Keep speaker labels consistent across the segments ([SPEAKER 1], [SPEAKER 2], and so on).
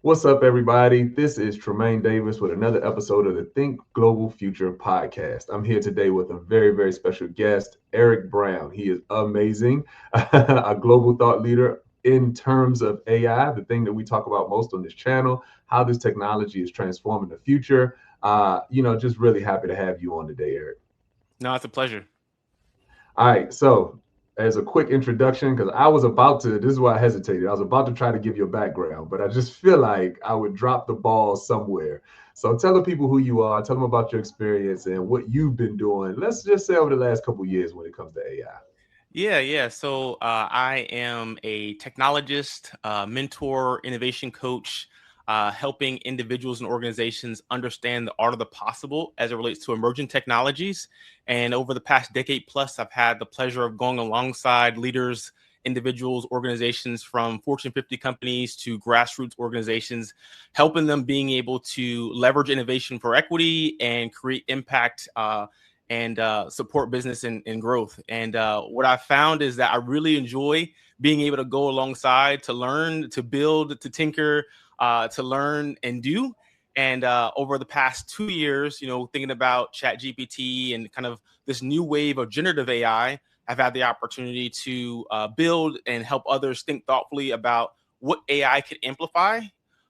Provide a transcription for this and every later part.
[SPEAKER 1] What's up, everybody? This is Tremaine Davis with another episode of the Think Global Future podcast. I'm here today with a very, very special guest, Eric Brown. He is amazing, a global thought leader in terms of AI, the thing that we talk about most on this channel, how this technology is transforming the future. Just really happy to have you on today, Eric.
[SPEAKER 2] No, it's a pleasure.
[SPEAKER 1] All right, so as a quick introduction, because I was about to, this is why I hesitated. I was about to try to give you a background, but I just feel like I would drop the ball somewhere. So tell the people who you are, tell them about your experience and what you've been doing. Let's just say over the last couple of years when it comes to AI.
[SPEAKER 2] Yeah. So I am a technologist, mentor, innovation coach, helping individuals and organizations understand the art of the possible as it relates to emerging technologies. And over the past decade plus, I've had the pleasure of going alongside leaders, individuals, organizations from Fortune 50 companies to grassroots organizations, helping them being able to leverage innovation for equity and create impact. And support business and growth. And what I found is that I really enjoy being able to go alongside, to learn, to build, to tinker, to learn and do. And over the past 2 years, thinking about Chat GPT and kind of this new wave of generative AI, I've had the opportunity to build and help others think thoughtfully about what AI could amplify,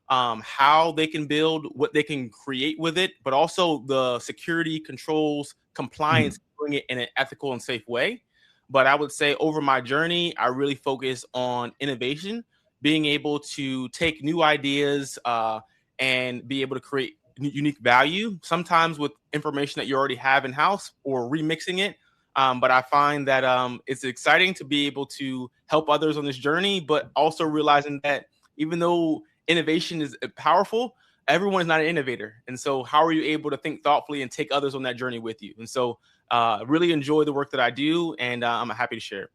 [SPEAKER 2] how they can build, what they can create with it, but also the security controls, compliance, doing it in an ethical and safe way. But I would say over my journey, I really focus on innovation, being able to take new ideas and be able to create unique value, sometimes with information that you already have in house or remixing it. But I find that it's exciting to be able to help others on this journey, but also realizing that even though innovation is powerful, everyone is not an innovator. And so how are you able to think thoughtfully and take others on that journey with you? And so really enjoy the work that I do, and I'm happy to share.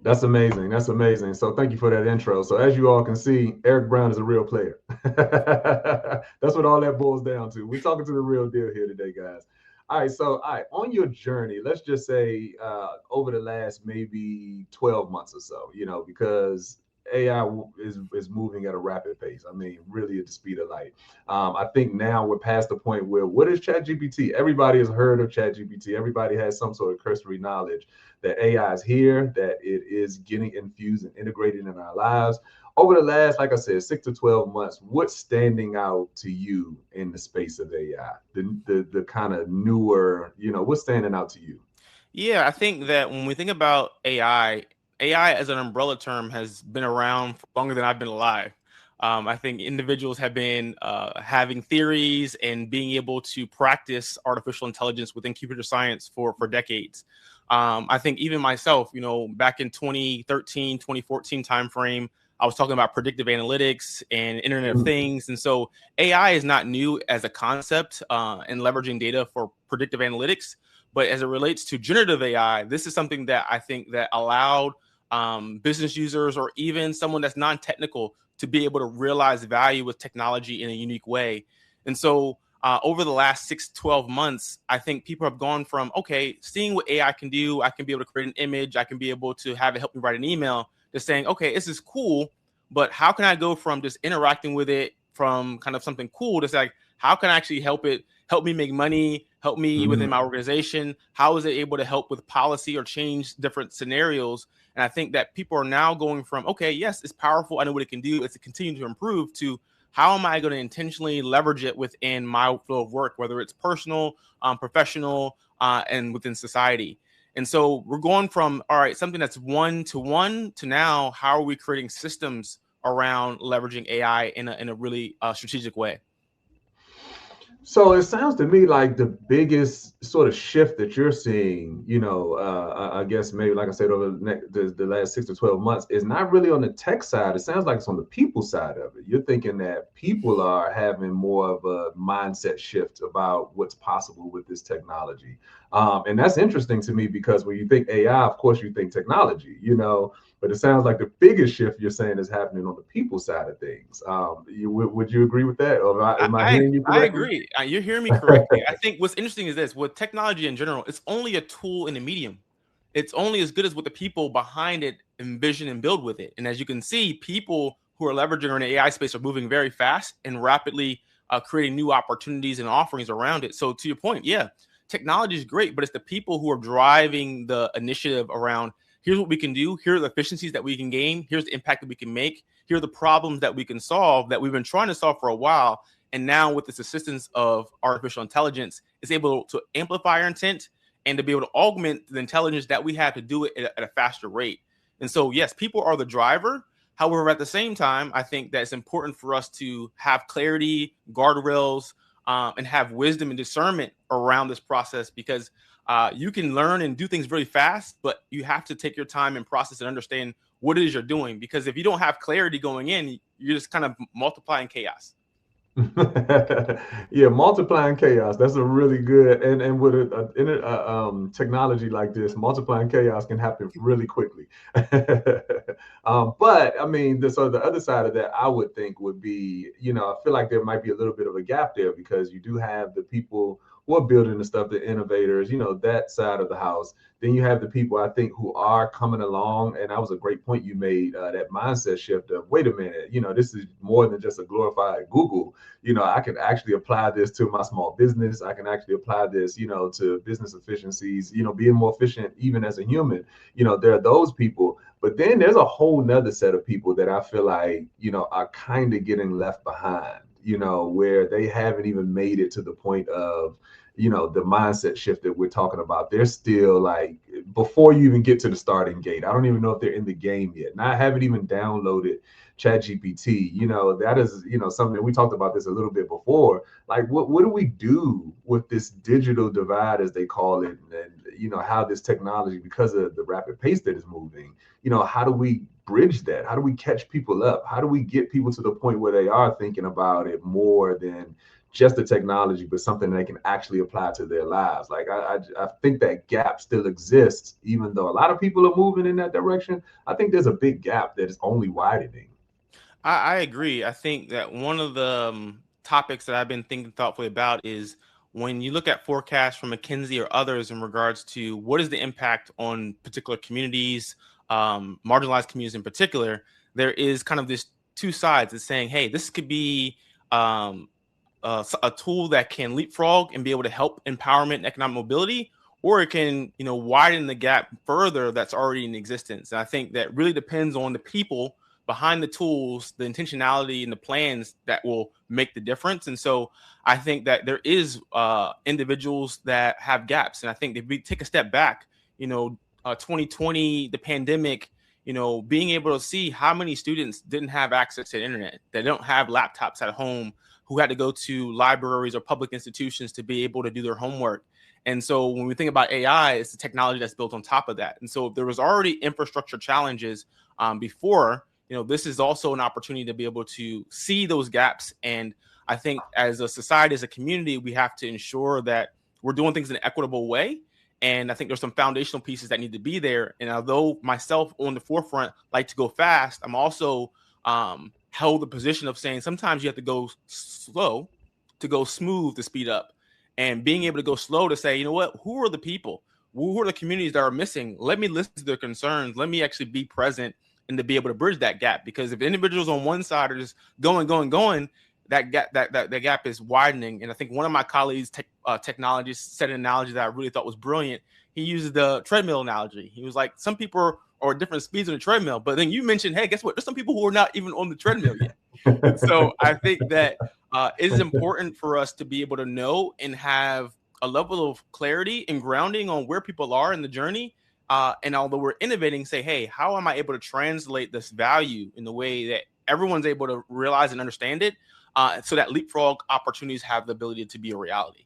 [SPEAKER 1] That's amazing. That's amazing. So thank you for that intro. So as you all can see, Eric Brown is a real player. That's what all that boils down to. We're talking to the real deal here today, guys. All right, on your journey, let's just say over the last maybe 12 months or so, because AI is moving at a rapid pace. I mean, really at the speed of light. I think now we're past the point where what is ChatGPT? Everybody has heard of ChatGPT. Everybody has some sort of cursory knowledge that AI is here, that it is getting infused and integrated in our lives. Over the last, like I said, 6 to 12 months, what's standing out to you in the space of AI? The kind of newer, what's standing out to you?
[SPEAKER 2] Yeah, I think that when we think about AI as an umbrella term has been around for longer than I've been alive. I think individuals have been having theories and being able to practice artificial intelligence within computer science for decades. I think even myself, back in 2013, 2014 timeframe, I was talking about predictive analytics and Internet of
[SPEAKER 1] Mm,
[SPEAKER 2] Things. And so AI is not new as a concept and leveraging data for predictive analytics. But as it relates to generative AI, this is something that I think that allowed business users or even someone that's non-technical to be able to realize value with technology in a unique way. And so over the last 6 to 12 months, I think people have gone from, okay, seeing what AI can do, I can be able to create an image, I can be able to have it help me write an email, to saying, okay, this is cool, but how can I go from just interacting with it from kind of something cool to like, how can I actually help me make money, help me within
[SPEAKER 1] mhm.
[SPEAKER 2] my organization? How is it able to help with policy or change different scenarios? And I think that people are now going from, okay, yes, it's powerful, I know what it can do, it's to continue to improve, to how am I going to intentionally leverage it within my flow of work, whether it's personal, professional, and within society. And so we're going from, all right, something that's one to now, how are we creating systems around leveraging AI in a really strategic way?
[SPEAKER 1] So it sounds to me like the biggest sort of shift that you're seeing, I guess maybe like I said over the last 6 to 12 months is not really on the tech side. It sounds like it's on the people side of it. You're thinking that people are having more of a mindset shift about what's possible with this technology, and that's interesting to me because when you think AI, of course you think technology, but it sounds like the biggest shift you're saying is happening on the people side of things. Would you agree with that, or am I hearing you
[SPEAKER 2] I
[SPEAKER 1] correctly?
[SPEAKER 2] agree. You're hearing me correctly. I think what's interesting is this: with technology in general, it's only a tool in a medium. It's only as good as what the people behind it envision and build with it. And as you can see, people who are leveraging or in the AI space are moving very fast and rapidly creating new opportunities and offerings around it. So to your point, yeah, technology is great, but it's the people who are driving the initiative around here's what we can do, here are the efficiencies that we can gain, here's the impact that we can make, here are the problems that we can solve that we've been trying to solve for a while. And now with this assistance of artificial intelligence, it's able to amplify our intent and to be able to augment the intelligence that we have to do it at a faster rate. And so, yes, people are the driver. However, at the same time, I think that it's important for us to have clarity, guardrails, and have wisdom and discernment around this process, because you can learn and do things really fast, but you have to take your time and process and understand what it is you're doing. Because if you don't have clarity going in, you're just kind of multiplying chaos.
[SPEAKER 1] Yeah, multiplying chaos. That's a really good, and with technology like this, multiplying chaos can happen really quickly. But I mean, so the other side of that, I would think would be, I feel like there might be a little bit of a gap there, because you do have the people who are building the stuff, the innovators, that side of the house. Then you have the people, I think, who are coming along, and that was a great point you made, that mindset shift of, wait a minute, this is more than just a glorified Google. I can actually apply this to my small business. I can actually apply this, to business efficiencies, being more efficient even as a human. There are those people, but then there's a whole nother set of people that I feel like, are kind of getting left behind, where they haven't even made it to the point of, the mindset shift that we're talking about. They're still like, before you even get to the starting gate, I don't even know if they're in the game yet. And I haven't even downloaded ChatGPT. That is, something we talked about this a little bit before. Like, what do we do with this digital divide, as they call it, and how this technology, because of the rapid pace that is moving, how do we bridge that? How do we catch people up? How do we get people to the point where they are thinking about it more than just the technology, but something they can actually apply to their lives? Like, I think that gap still exists, even though a lot of people are moving in that direction. I think there's a big gap that is only widening.
[SPEAKER 2] I agree. I think that one of the topics that I've been thinking thoughtfully about is when you look at forecasts from McKinsey or others in regards to what is the impact on particular communities, marginalized communities in particular, there is kind of this two sides. It's saying, hey, this could be a tool that can leapfrog and be able to help empowerment and economic mobility, or it can, widen the gap further that's already in existence. And I think that really depends on the people behind the tools, the intentionality and the plans that will make the difference. And so I think that there is individuals that have gaps. And I think if we take a step back, 2020, the pandemic, being able to see how many students didn't have access to the internet, they don't have laptops at home, who had to go to libraries or public institutions to be able to do their homework. And so when we think about AI, it's the technology that's built on top of that. And so there was already infrastructure challenges before. This is also an opportunity to be able to see those gaps. And I think as a society, as a community, we have to ensure that we're doing things in an equitable way. And I think there's some foundational pieces that need to be there. And although myself on the forefront like to go fast, I'm also held the position of saying sometimes you have to go slow to go smooth to speed up. And being able to go slow to say, you know what, who are the people? Who are the communities that are missing? Let me listen to their concerns. Let me actually be present and to be able to bridge that gap. Because if individuals on one side are just going, that gap is widening. And I think one of my colleagues, technologists, said an analogy that I really thought was brilliant. He used the treadmill analogy. He was like, some people are at different speeds on the treadmill, but then you mentioned, hey, guess what? There's some people who are not even on the treadmill yet. And so I think that it is important for us to be able to know and have a level of clarity and grounding on where people are in the journey. And although we're innovating, say, hey, how am I able to translate this value in the way that everyone's able to realize and understand it, so that leapfrog opportunities have the ability to be a reality?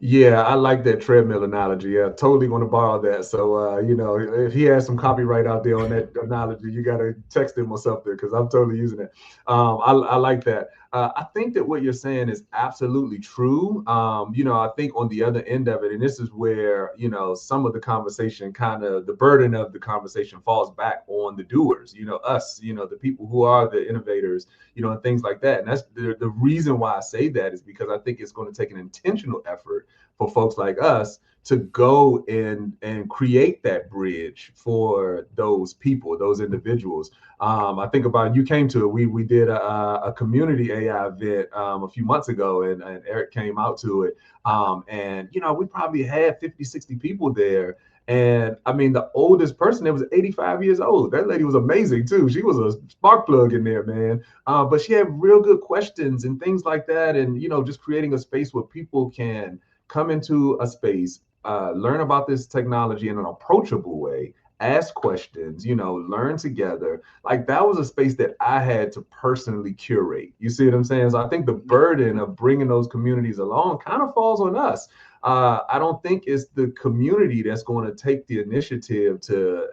[SPEAKER 1] Yeah, I like that treadmill analogy. Yeah, totally going to borrow that. So, if he has some copyright out there on that analogy, you got to text him or something, because I'm totally using it. I like that. I think that what you're saying is absolutely true. I think on the other end of it, and this is where, some of the conversation, kind of the burden of the conversation falls back on the doers, us, the people who are the innovators, and things like that. And that's the reason why I say that is because I think it's going to take an intentional effort for folks like us to go and create that bridge for those people, those individuals. I think about, you came to it. We did a community AI event a few months ago, and Eric came out to it. And we probably had 50, 60 people there. And I mean, the oldest person there was 85 years old. That lady was amazing too. She was a spark plug in there, man. But she had real good questions and things like that. And, just creating a space where people can come into a space, learn about this technology in an approachable way, ask questions, learn together. Like, that was a space that I had to personally curate. You see what I'm saying? So I think the burden of bringing those communities along kind of falls on us. I don't think it's the community that's going to take the initiative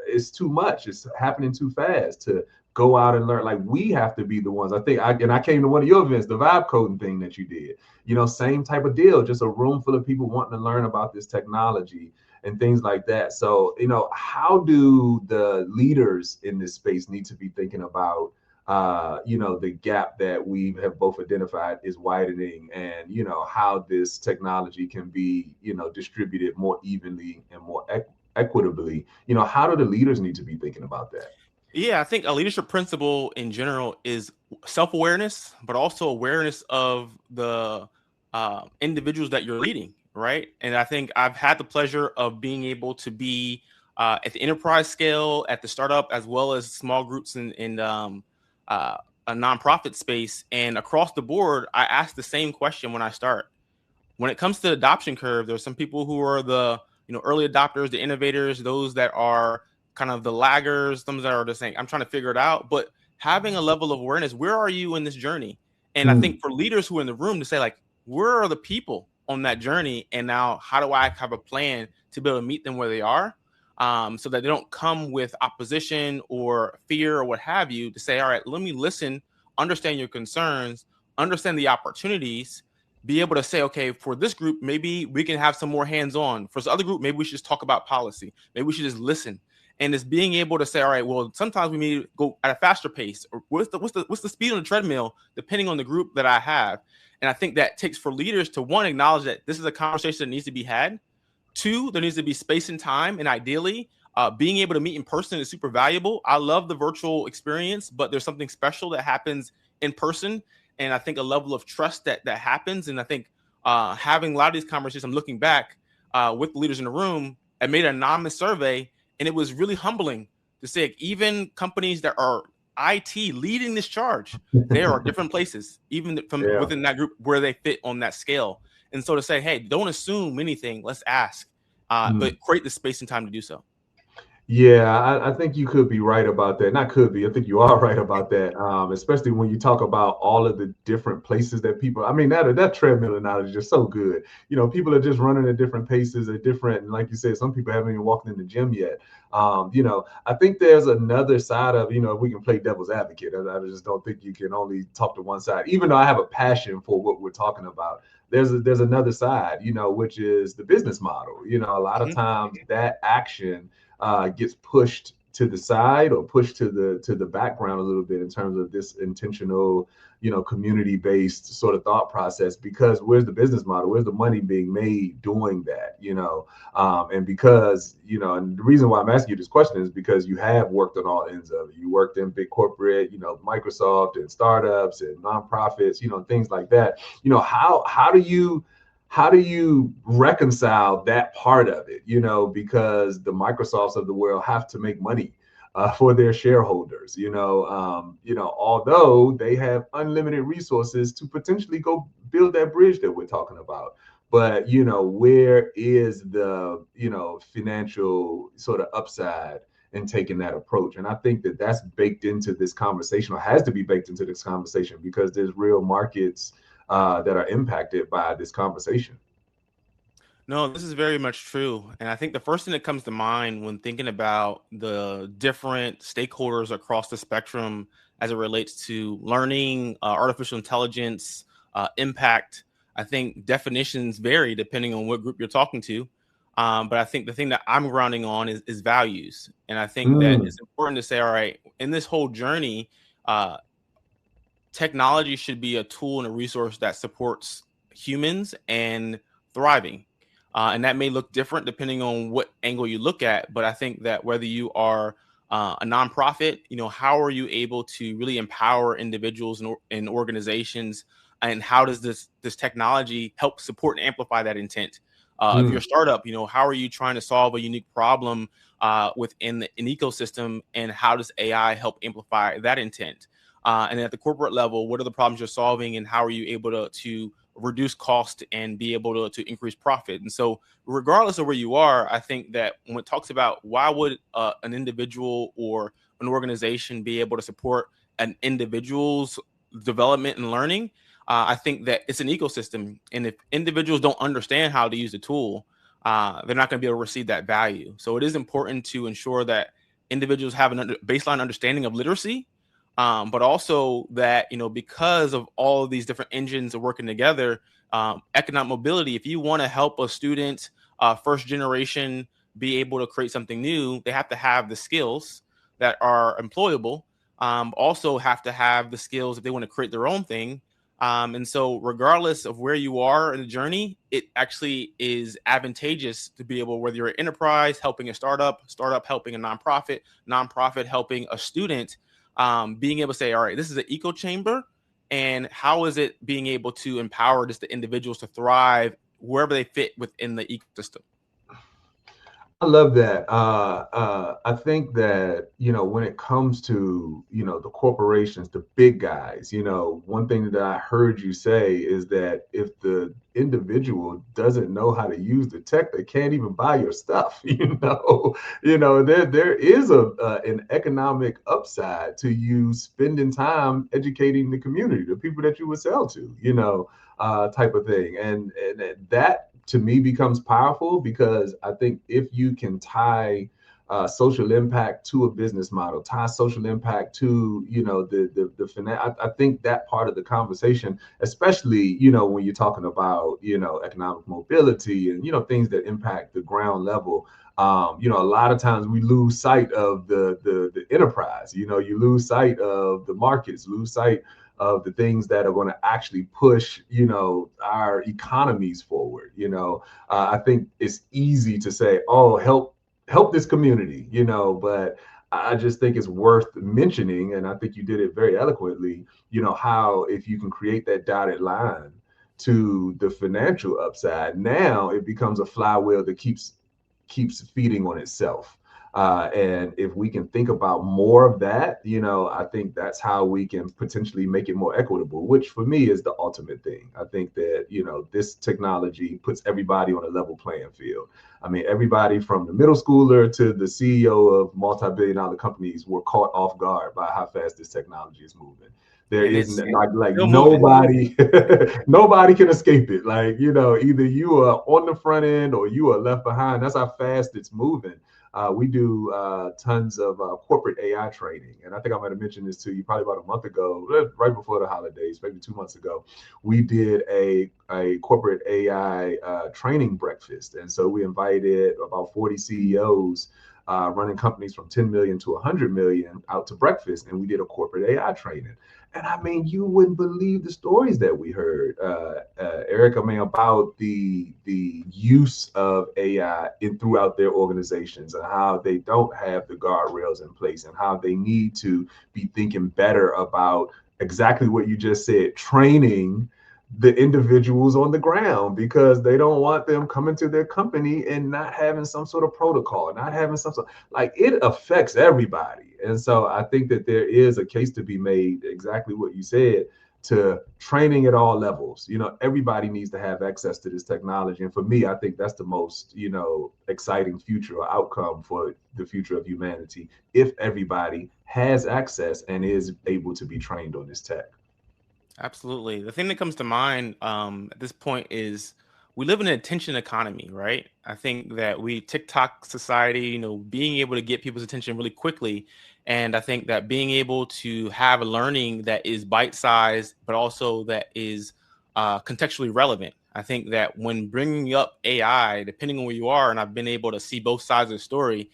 [SPEAKER 1] it's too much. It's happening too fast to go out and learn. Like, we have to be the ones. I came to one of your events, the vibe coding thing that you did, same type of deal, just a room full of people wanting to learn about this technology and things like that. So, how do the leaders in this space need to be thinking about the gap that we have both identified is widening, and how this technology can be distributed more evenly and more equitably? How do the leaders need to be thinking about that?
[SPEAKER 2] Yeah, I think a leadership principle in general is self-awareness, but also awareness of the individuals that you're leading, right? And I think I've had the pleasure of being able to be at the enterprise scale, at the startup, as well as small groups in a nonprofit space. And across the board, I ask the same question when I start. When it comes to the adoption curve, there's some people who are the early adopters, the innovators, those that are kind of the laggers, some that are just saying, I'm trying to figure it out. But having a level of awareness, where are you in this journey? And I think for leaders who are in the room to say, like, where are the people on that journey? And now how do I have a plan to be able to meet them where they are? So that they don't come with opposition or fear or what have you, to say, all right, let me listen, understand your concerns, understand the opportunities, be able to say, okay, for this group, maybe we can have some more hands-on. For this other group, maybe we should just talk about policy. Maybe we should just listen. And it's being able to say, all right, well, sometimes we need to go at a faster pace, or what's the speed on the treadmill, depending on the group that I have. And I think that takes for leaders to, one, acknowledge that this is a conversation that needs to be had. Two, there needs to be space and time, and ideally, being able to meet in person is super valuable. I love the virtual experience, but there's something special that happens in person, and I think a level of trust that happens. And I think having a lot of these conversations, I'm looking back with the leaders in the room, I made an anonymous survey, and it was really humbling to say, like, even companies that are IT leading this charge, there are different places, even from within that group, where they fit on that scale. And so to say, hey, don't assume anything, let's ask, but create the space and time to do so.
[SPEAKER 1] Yeah, I think you could be right about that. Not could be, I think you are right about that. Especially when you talk about all of the different places that people, I mean, that treadmill analogy is just so good. People are just running at different paces, at different, and like you said, some people haven't even walked in the gym yet. I think there's another side of, we can play devil's advocate. I just don't think you can only talk to one side, even though I have a passion for what we're talking about. There's another side, which is the business model. A lot of times that action gets pushed to the side or pushed to the background a little bit in terms of this intentional, community-based sort of thought process, because where's the business model? Where's the money being made doing that? And because, and the reason why I'm asking you this question is because you have worked on all ends of it. You worked in big corporate, Microsoft, and startups and nonprofits, things like that. How do you reconcile that part of it? Because the Microsofts of the world have to make money for their shareholders. Although they have unlimited resources to potentially go build that bridge that we're talking about. But where is the financial sort of upside in taking that approach? And I think that that's baked into this conversation, or has to be baked into this conversation, because there's real markets that are impacted by this conversation.
[SPEAKER 2] No, this is very much true. And I think the first thing that comes to mind when thinking about the different stakeholders across the spectrum as it relates to learning, artificial intelligence, impact, I think definitions vary depending on what group you're talking to. But I think the thing that I'm grounding on is values. And I think that it's important to say, all right, in this whole journey, technology should be a tool and a resource that supports humans and thriving. And that may look different depending on what angle you look at. But I think that whether you are a nonprofit, how are you able to really empower individuals and organizations, and how does this technology help support and amplify that intent? If you're a startup, how are you trying to solve a unique problem within an ecosystem, and how does AI help amplify that intent? And then at the corporate level, what are the problems you're solving, and how are you able to reduce cost and be able to increase profit? And so, regardless of where you are, I think that when it talks about why would an individual or an organization be able to support an individual's development and learning, I think that it's an ecosystem. And if individuals don't understand how to use the tool, they're not going to be able to receive that value. So it is important to ensure that individuals have a baseline understanding of literacy, but also that, because of all of these different engines working together, economic mobility, if you want to help a student, first generation, be able to create something new, they have to have the skills that are employable, also have to have the skills if they want to create their own thing. And so regardless of where you are in the journey, it actually is advantageous to be able, whether you're an enterprise helping a startup helping a nonprofit helping a student, being able to say, all right, this is an echo chamber, and how is it being able to empower just the individuals to thrive wherever they fit within the ecosystem?
[SPEAKER 1] I love that. I think that, when it comes to, the corporations, the big guys, one thing that I heard you say is that if the individual doesn't know how to use the tech, they can't even buy your stuff. There is an economic upside to you spending time educating the community, the people that you would sell to, type of thing. And that to me becomes powerful, because I think if you can tie social impact to a business model, tie social impact to, the finance, I think that part of the conversation, especially, when you're talking about, economic mobility and, things that impact the ground level. A lot of times we lose sight of the enterprise. You lose sight of the markets, lose sight of the things that are going to actually push, our economies forward. I think it's easy to say, oh, help this community, but I just think it's worth mentioning, and I think you did it very eloquently, how if you can create that dotted line to the financial upside, now it becomes a flywheel that keeps feeding on itself. And if we can think about more of that, I think that's how we can potentially make it more equitable, which for me is the ultimate thing. I think that, this technology puts everybody on a level playing field. I mean, everybody from the middle schooler to the CEO of multi-billion-dollar companies were caught off guard by how fast this technology is moving. There
[SPEAKER 2] And
[SPEAKER 1] is
[SPEAKER 2] it's
[SPEAKER 1] not like
[SPEAKER 2] still moving.
[SPEAKER 1] nobody can escape it. Like, either you are on the front end or you are left behind. That's how fast it's moving. We do tons of corporate AI training. And I think I might have mentioned this to you probably about a month ago, right before the holidays, maybe 2 months ago. We did a corporate AI training breakfast. And so we invited about 40 CEOs running companies from 10 million to 100 million out to breakfast. And we did a corporate AI training. And I mean, you wouldn't believe the stories that we heard, Eric. I mean, about the use of AI throughout their organizations, and how they don't have the guardrails in place, and how they need to be thinking better about exactly what you just said, training the individuals on the ground, because they don't want them coming to their company and not having some sort of protocol, not having some sort, like, it affects everybody. And so I think that there is a case to be made, exactly what you said, to training at all levels. Everybody needs to have access to this technology. And for me, I think that's the most, exciting future or outcome for the future of humanity, if everybody has access and is able to be trained on this tech.
[SPEAKER 2] Absolutely. The thing that comes to mind at this point is we live in an attention economy, right? I think that we TikTok society, being able to get people's attention really quickly. And I think that being able to have a learning that is bite-sized, but also that is contextually relevant. I think that when bringing up AI, depending on where you are, and I've been able to see both sides of the story,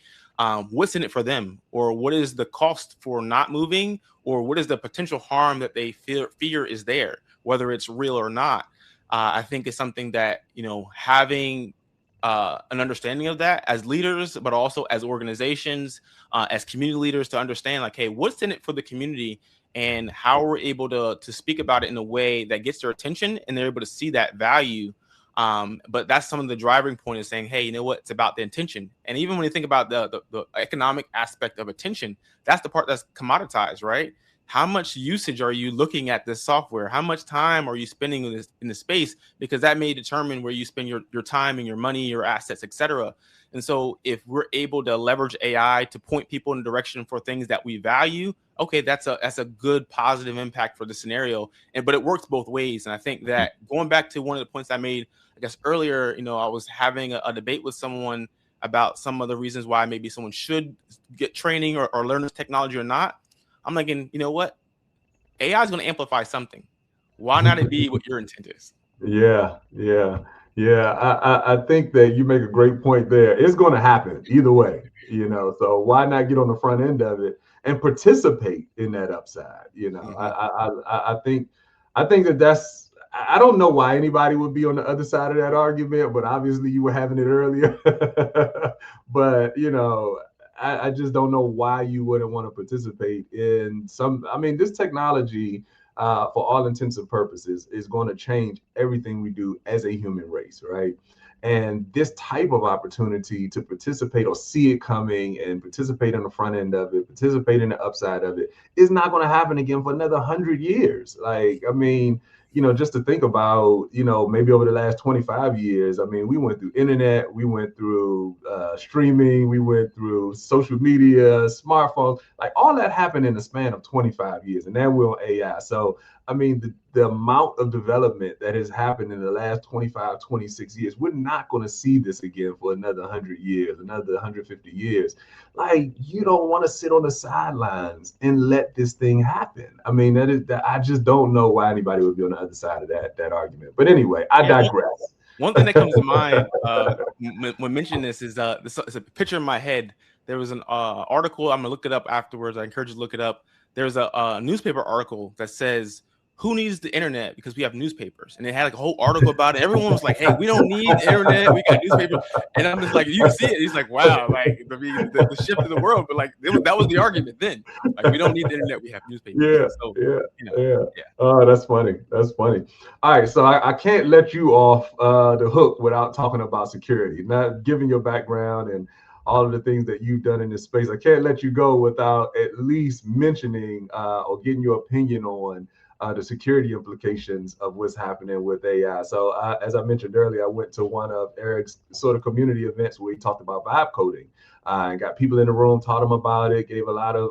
[SPEAKER 2] what's in it for them, or what is the cost for not moving, or what is the potential harm that they fear is there, whether it's real or not. I think it's something that, having an understanding of that as leaders, but also as organizations, as community leaders, to understand like, hey, what's in it for the community, and how we're able to speak about it in a way that gets their attention and they're able to see that value. But that's some of the driving point is saying, hey, you know what? It's about the intention. And even when you think about the economic aspect of attention, that's the part that's commoditized, right? How much usage are you looking at this software? How much time are you spending in the space? Because that may determine where you spend your time and your money, your assets, etc. And so if we're able to leverage AI to point people in a direction for things that we value, okay, that's a good positive impact for the scenario. But it works both ways. And I think that going back to one of the points I made, I guess earlier, I was having a debate with someone about some of the reasons why maybe someone should get training or learn this technology or not. I'm thinking, you know what? AI is going to amplify something. Why not it be what your intent is?
[SPEAKER 1] Yeah, yeah, yeah. I think that you make a great point there. It's going to happen either way, So why not get on the front end of it and participate in that upside? I think that that's. I don't know why anybody would be on the other side of that argument, but obviously you were having it earlier. But I just don't know why you wouldn't want to participate in some. I mean, this technology, for all intents and purposes, is going to change everything we do as a human race, right? And this type of opportunity to participate or see it coming and participate on the front end of it, participate in the upside of it, is not going to happen again for another 100 years. Like, I mean, just to think about, maybe over the last 25 years, I mean, we went through internet, we went through streaming, we went through social media, smartphones, like all that happened in the span of 25 years. And now we're on AI. So, I mean, the amount of development that has happened in the last 25, 26 years, we're not going to see this again for another 100 years, another 150 years. Like, you don't want to sit on the sidelines and let this thing happen. I mean, that I just don't know why anybody would be on the other side of that argument. But anyway, I digress.
[SPEAKER 2] One thing that comes to mind when mentioning this is it's a picture in my head. There was an article. I'm gonna look it up afterwards. I encourage you to look it up. There's a newspaper article that says, who needs the internet because we have newspapers, and they had like a whole article about it. Everyone was like, hey, we don't need the internet, we got newspapers. And I'm just like, you can see it. He's like, wow, like the shift in the world. But like that was the argument then. Like, we don't need the internet, we have newspapers.
[SPEAKER 1] Yeah,
[SPEAKER 2] so,
[SPEAKER 1] yeah. Oh, that's funny. That's funny. All right, so I can't let you off the hook without talking about security. Not given your background and all of the things that you've done in this space, I can't let you go without at least mentioning or getting your opinion on the security implications of what's happening with AI. So as I mentioned earlier, I went to one of Eric's sort of community events where he talked about vibe coding. And got people in the room, taught them about it, gave a lot of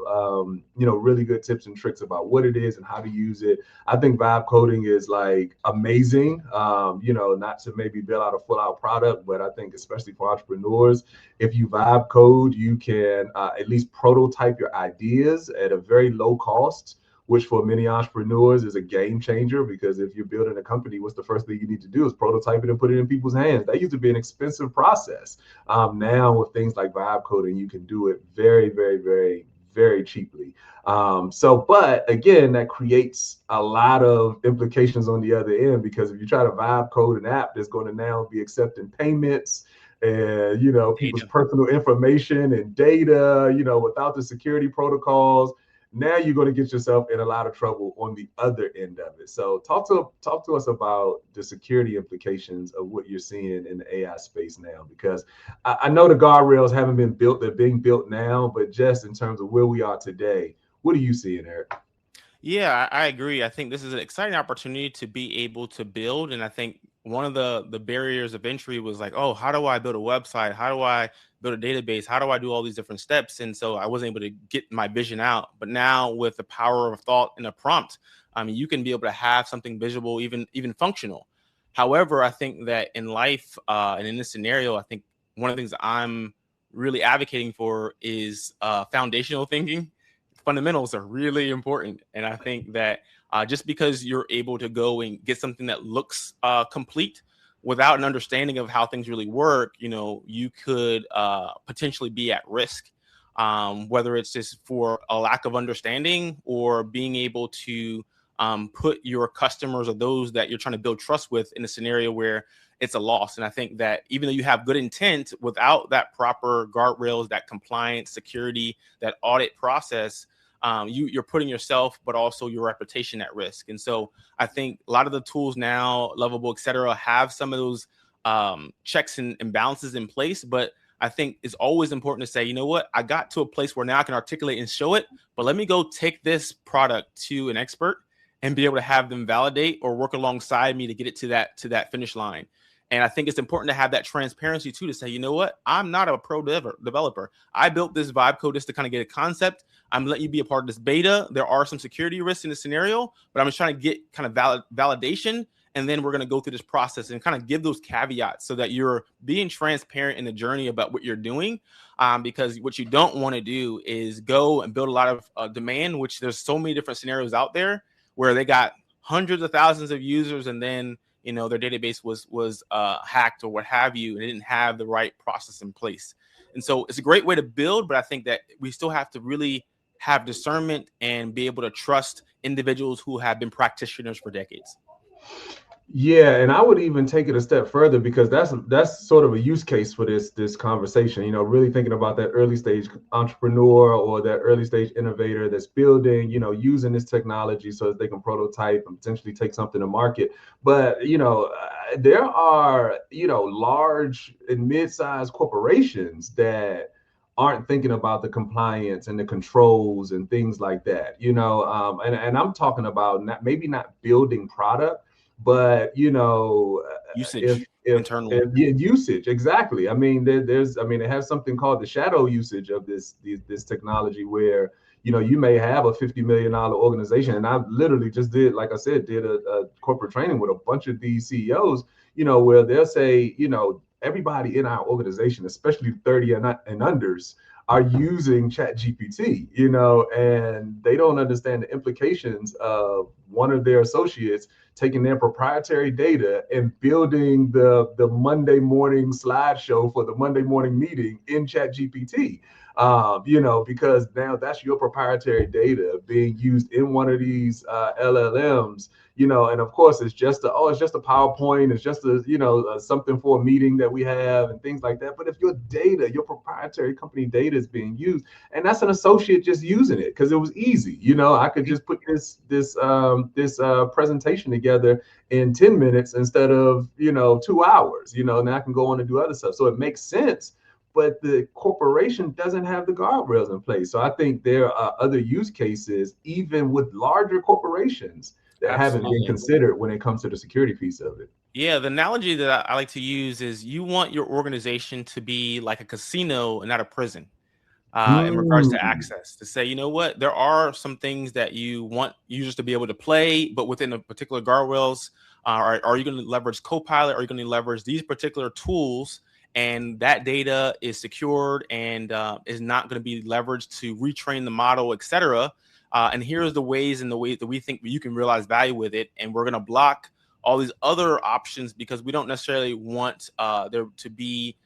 [SPEAKER 1] really good tips and tricks about what it is and how to use it. I think vibe coding is like amazing. Not to maybe build out a full out product, but I think especially for entrepreneurs, if you vibe code, you can at least prototype your ideas at a very low cost, which for many entrepreneurs is a game changer, because if you're building a company, what's the first thing you need to do is prototype it and put it in people's hands. That used to be an expensive process. Now with things like vibe coding, you can do it very, very, very, very cheaply. But again, that creates a lot of implications on the other end, because if you try to vibe code an app that's going to now be accepting payments and, people's personal information and data, without the security protocols, now you're going to get yourself in a lot of trouble on the other end of it. So talk to us about the security implications of what you're seeing in the AI space now, because I know the guardrails haven't been built, they're being built now, but just in terms of where we are today, what are you seeing, Eric?
[SPEAKER 2] Yeah, I agree. I think this is an exciting opportunity to be able to build. And I think one of the barriers of entry was like, oh, how do I build a website? How do I build a database? How do I do all these different steps? And so I wasn't able to get my vision out. But now with the power of thought and a prompt, I mean, you can be able to have something visual, even functional. However, I think that in life and in this scenario, I think one of the things that I'm really advocating for is foundational thinking. Fundamentals are really important. And I think that just because you're able to go and get something that looks complete without an understanding of how things really work, you could potentially be at risk, whether it's just for a lack of understanding or being able to put your customers or those that you're trying to build trust with in a scenario where it's a loss. And I think that even though you have good intent, without that proper guardrails, that compliance, security, that audit process, you're putting yourself, but also your reputation at risk. And so I think a lot of the tools now, Lovable, et cetera, have some of those checks and balances in place. But I think it's always important to say, you know what, I got to a place where now I can articulate and show it, but let me go take this product to an expert and be able to have them validate or work alongside me to get it to that finish line. And I think it's important to have that transparency too, to say, you know what, I'm not a pro developer. I built this vibe code just to kind of get a concept. I'm letting you be a part of this beta. There are some security risks in the scenario, but I'm just trying to get kind of validation. And then we're going to go through this process and kind of give those caveats so that you're being transparent in the journey about what you're doing. Because what you don't want to do is go and build a lot of demand, which there's so many different scenarios out there where they got hundreds of thousands of users and then, you know, their database was hacked or what have you, and they didn't have the right process in place. And so it's a great way to build, but I think that we still have to really have discernment and be able to trust individuals who have been practitioners for decades.
[SPEAKER 1] Yeah, and I would even take it a step further, because that's sort of a use case for this conversation. You know, really thinking about that early stage entrepreneur or that early stage innovator that's building, you know, using this technology so that they can prototype and potentially take something to market. But you know, there are, you know, large and mid-sized corporations that aren't thinking about the compliance and the controls and things like that. You know, and I'm talking about maybe not building product, but you know,
[SPEAKER 2] usage internally.
[SPEAKER 1] Usage, exactly. I mean, there's it has something called the shadow usage of this technology, where you know, you may have a $50 million organization, and I literally just did, like I said, did a corporate training with a bunch of these CEOs, you know, where they'll say, you know, everybody in our organization, especially 30 and unders, are using ChatGPT, you know, and they don't understand the implications of one of their associates taking their proprietary data and building the Monday morning slideshow for the Monday morning meeting in ChatGPT. You know, because now that's your proprietary data being used in one of these LLMs, you know, and of course it's just a PowerPoint, it's just something for a meeting that we have and things like that. But if your data, your proprietary company data is being used, and that's an associate just using it because it was easy, you know, I could just put this presentation together in 10 minutes instead of, you know, 2 hours, you know, and I can go on and do other stuff. So it makes sense. But the corporation doesn't have the guardrails in place. So I think there are other use cases, even with larger corporations, that haven't been considered when it comes to the security piece of it.
[SPEAKER 2] Yeah, the analogy that I like to use is you want your organization to be like a casino and not a prison in regards to access. To say, you know what, there are some things that you want users to be able to play, but within a particular guardrails. Are you going to leverage Copilot? Are you going to leverage these particular tools? And that data is secured and is not going to be leveraged to retrain the model, et cetera. And here's the ways that we think you can realize value with it. And we're going to block all these other options because we don't necessarily want there to be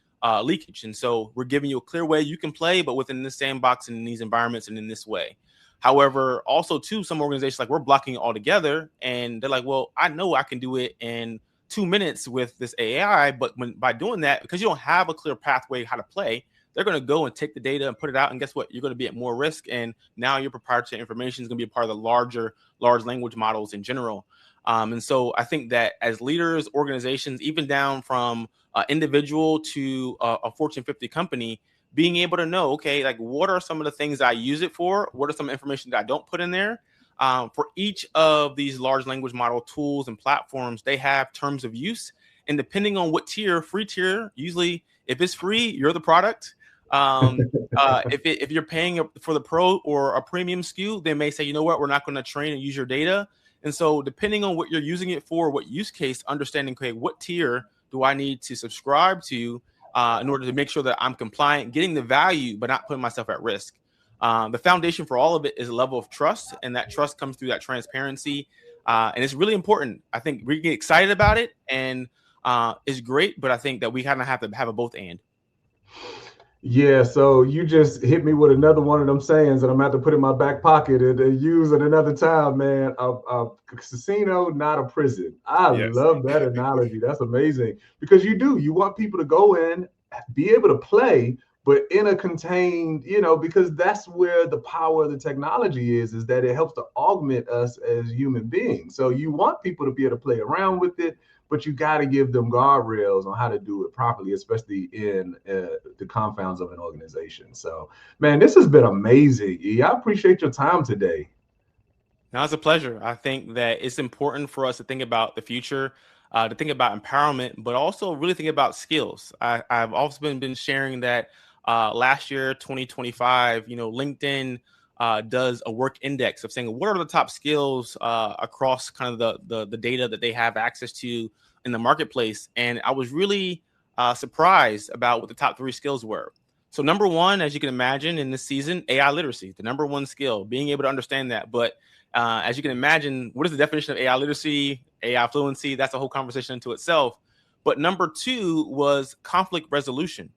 [SPEAKER 2] leakage. And so we're giving you a clear way you can play, but within this sandbox and in these environments and in this way. However, also too, some organizations, like, we're blocking it altogether, and they're like, well, I know I can do it in 2 minutes with this AI, but by doing that, because you don't have a clear pathway how to play, they're going to go and take the data and put it out, and guess what? You're going to be at more risk, and now your proprietary information is going to be a part of the large language models in general. And so I think that as leaders, organizations, even down from individual to a Fortune 50 company, being able to know, okay, like, what are some of the things I use it for? What are some information that I don't put in there? For each of these large language model tools and platforms, they have terms of use. And depending on what tier, free tier, usually if it's free, you're the product. If you're paying for the pro or a premium SKU, they may say, you know what, we're not going to train and use your data. And so depending on what you're using it for, what use case, understanding, okay, what tier do I need to subscribe to in order to make sure that I'm compliant, getting the value, but not putting myself at risk. The foundation for all of it is a level of trust, and that trust comes through that transparency. And it's really important. I think we get excited about it, and it's great, but I think that we kind of have to have a both and.
[SPEAKER 1] Yeah, so you just hit me with another one of them sayings that I'm going to have to put in my back pocket and use at another time, man. A casino, not a prison. I
[SPEAKER 2] Yes.
[SPEAKER 1] love that analogy. That's amazing because you want people to go in, be able to play, but in a contained, because that's where the power of the technology is that it helps to augment us as human beings. So you want people to be able to play around with it, but you got to give them guardrails on how to do it properly, especially in the confounds of an organization. So, man, this has been amazing. E, I appreciate your time today.
[SPEAKER 2] Now, it's a pleasure. I think that it's important for us to think about the future, to think about empowerment, but also really think about skills. I've also been sharing that last year, 2025, LinkedIn does a work index of saying what are the top skills across kind of the data that they have access to in the marketplace. And I was really surprised about what the top 3 skills were. So number one, as you can imagine in this season, AI literacy, the number one skill, being able to understand that. But as you can imagine, what is the definition of AI literacy, AI fluency? That's a whole conversation into itself. But number 2 was conflict resolution.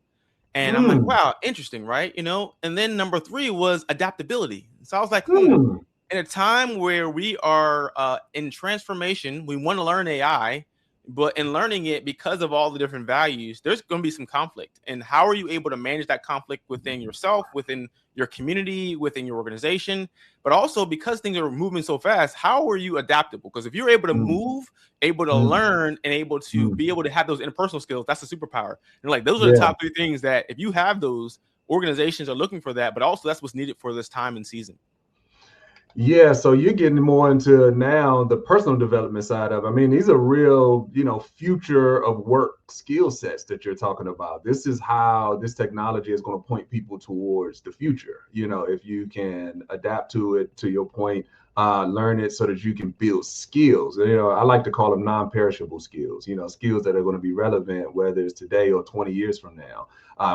[SPEAKER 2] And I'm like,
[SPEAKER 1] Mm,
[SPEAKER 2] wow, interesting, right? And then number 3 was adaptability. So I was like,
[SPEAKER 1] mm,
[SPEAKER 2] in a time where we are in transformation, we want to learn AI, but in learning it, because of all the different values, there's going to be some conflict. And how are you able to manage that conflict within yourself, within your community, within your organization? But also because things are moving so fast, how are you adaptable? Because if you're able to
[SPEAKER 1] mm,
[SPEAKER 2] move, able to
[SPEAKER 1] mm,
[SPEAKER 2] learn, and able to
[SPEAKER 1] mm.
[SPEAKER 2] be able to have those interpersonal skills, that's a superpower. And like those are the
[SPEAKER 1] Yeah.
[SPEAKER 2] top 3 things that if you have those, organizations are looking for that, but also that's what's needed for this time and season.
[SPEAKER 1] Yeah, so you're getting more into now the personal development side of it. I mean, these are real, future of work skill sets that you're talking about. This is how this technology is going to point people towards the future. If you can adapt to it, to your point, learn it so that you can build skills. I like to call them non-perishable skills, skills that are going to be relevant, whether it's today or 20 years from now.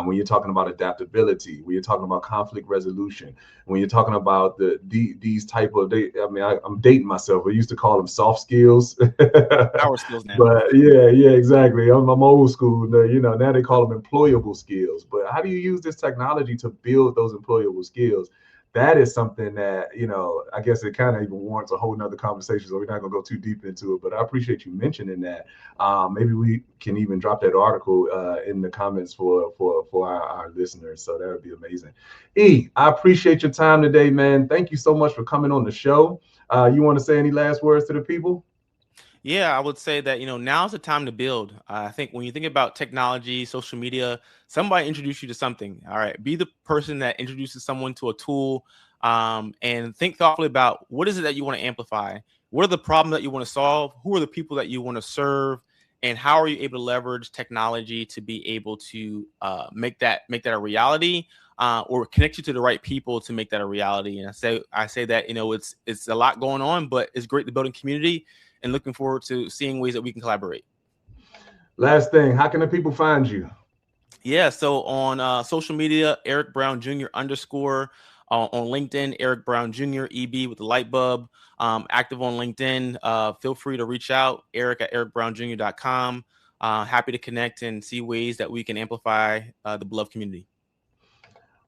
[SPEAKER 1] When you're talking about adaptability, when you're talking about conflict resolution, when you're talking about these type of I'm dating myself. I used to call them soft skills,
[SPEAKER 2] Power skills now.
[SPEAKER 1] but yeah, exactly. I'm old school. Now they call them employable skills. But how do you use this technology to build those employable skills? That is something that, I guess it kind of even warrants a whole nother conversation. So we're not gonna go too deep into it. But I appreciate you mentioning that. Maybe we can even drop that article in the comments for our listeners. So that would be amazing. E, I appreciate your time today, man. Thank you so much for coming on the show. You want to say any last words to the people?
[SPEAKER 2] Yeah, I would say that, now's the time to build. I think when you think about technology, social media, somebody introduced you to something. All right. Be the person that introduces someone to a tool, and think thoughtfully about what is it that you want to amplify? What are the problems that you want to solve? Who are the people that you want to serve? And how are you able to leverage technology to be able to make that a reality, or connect you to the right people to make that a reality? And I say that it's a lot going on, but it's great to build a community and looking forward to seeing ways that we can collaborate.
[SPEAKER 1] Last thing, how can the people find you?
[SPEAKER 2] Yeah, so on social media, Eric Brown Jr. _ on LinkedIn, Eric Brown Jr. EB with the light bulb. Active on LinkedIn. Feel free to reach out, Eric at ericbrownjr.com. Happy to connect and see ways that we can amplify the beloved community.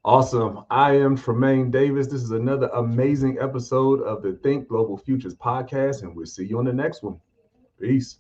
[SPEAKER 1] Awesome. I am Tremaine Davis. This is another amazing episode of the Think Global Futures podcast, and we'll see you on the next one. Peace.